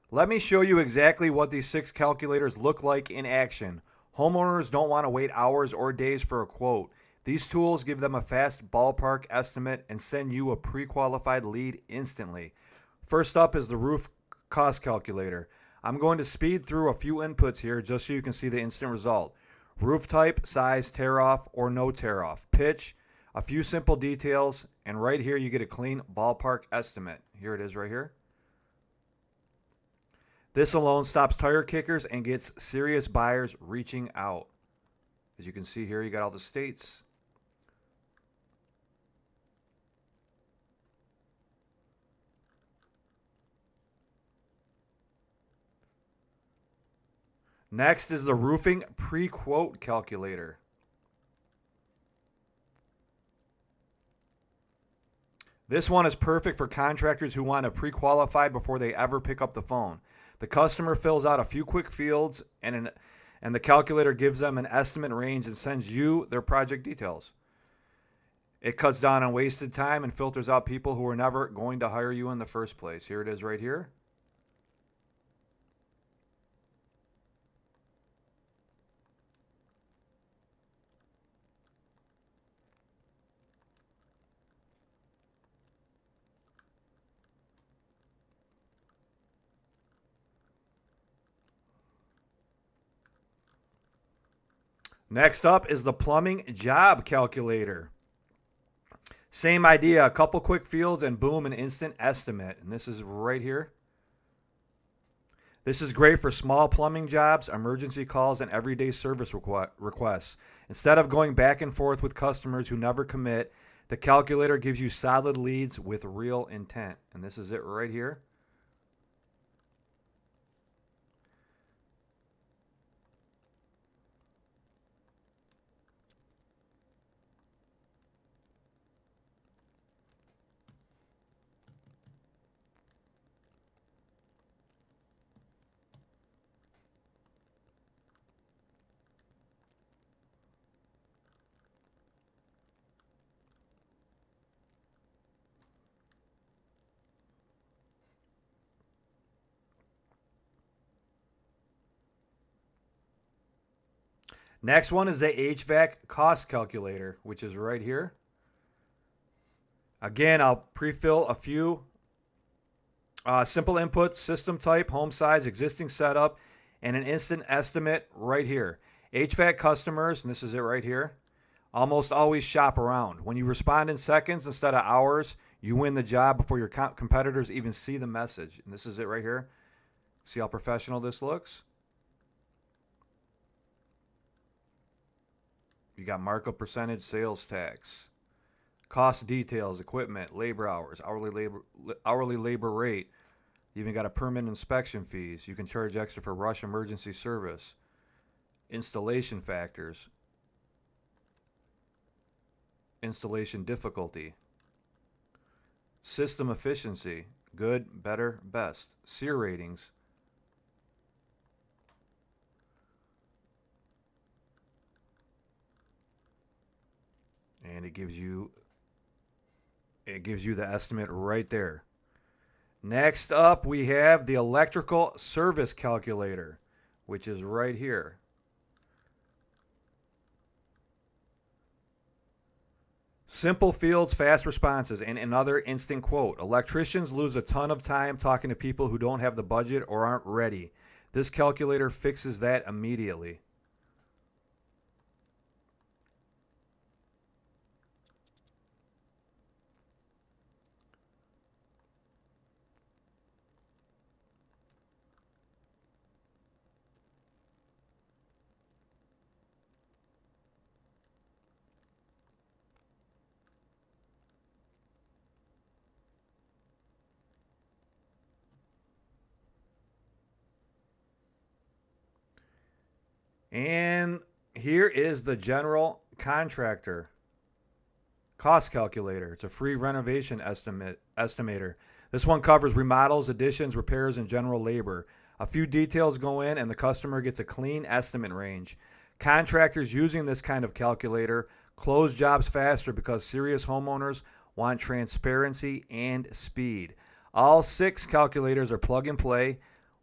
Let me show you exactly what these 6 calculators look like in action. Homeowners don't want to wait hours or days for a quote. These tools give them a fast ballpark estimate and send you a pre-qualified lead instantly. First up is the roof cost calculator. I'm going to speed through a few inputs here just so you can see the instant result. Roof type, size, tear off, or no tear off, pitch, a few simple details, and right here you get a clean ballpark estimate. Here it is right here. This alone stops tire kickers and gets serious buyers reaching out. As you can see here, you got all the states. Next is the roofing pre-quote calculator. This one is perfect for contractors who want to pre-qualify before they ever pick up the phone. The customer fills out a few quick fields and the calculator gives them an estimate range and sends you their project details. It cuts down on wasted time and filters out people who are never going to hire you in the first place. Here it is right here. Next up is the plumbing job calculator. Same idea, a couple quick fields and boom, an instant estimate. And this is right here. This is great for small plumbing jobs, emergency calls, and everyday service requests. Instead of going back and forth with customers who never commit, the calculator gives you solid leads with real intent. And this is it right here. Next one is the HVAC cost calculator, which is right here. Again, I'll pre-fill a few simple inputs, system type, home size, existing setup, and an instant estimate right here. HVAC customers, and this is it right here, almost always shop around. When you respond in seconds instead of hours, you win the job before your competitors even see the message. And this is it right here. See how professional this looks? You got markup percentage, sales tax, cost details, equipment, labor hours, hourly labor rate. You even got a permit inspection fees. You can charge extra for rush emergency service, installation factors, installation difficulty, system efficiency, good, better, best, SEER ratings, and it gives you the estimate right there. Next up, we have the electrical service calculator, which is right here. Simple fields, fast responses, and another instant quote. Electricians lose a ton of time talking to people who don't have the budget or aren't ready. This calculator fixes that immediately. And here is the general contractor cost calculator. It's a free renovation estimator. This one covers remodels, additions, repairs, and general labor. A few details go in, and the customer gets a clean estimate range. Contractors using this kind of calculator close jobs faster because serious homeowners want transparency and speed. All 6 calculators are plug and play.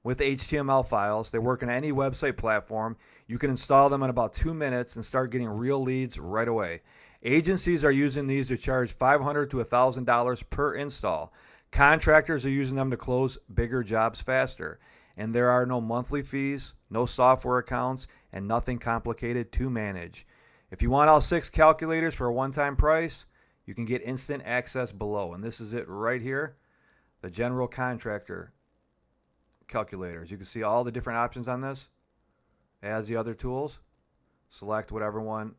with HTML files. They work on any website platform. You can install them in about 2 minutes and start getting real leads right away. Agencies are using these to charge $500 to $1,000 per install. Contractors are using them to close bigger jobs faster. And there are no monthly fees, no software accounts, and nothing complicated to manage. If you want all 6 calculators for a one-time price, you can get instant access below. And this is it right here, the general contractor calculators. You can see all the different options on this as the other tools. Select whatever one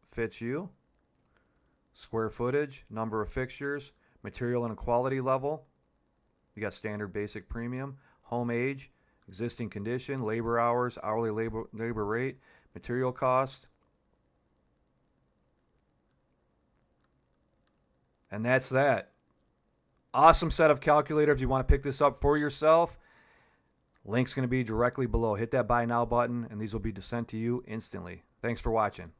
fits you. Square footage, number of fixtures, material and quality level. You got standard, basic, premium, home age, existing condition, labor hours, hourly labor rate, material cost. And that's that. Awesome set of calculator if you want to pick this up for yourself. Link's going to be directly below. Hit that buy now button and these will be sent to you instantly. Thanks for watching.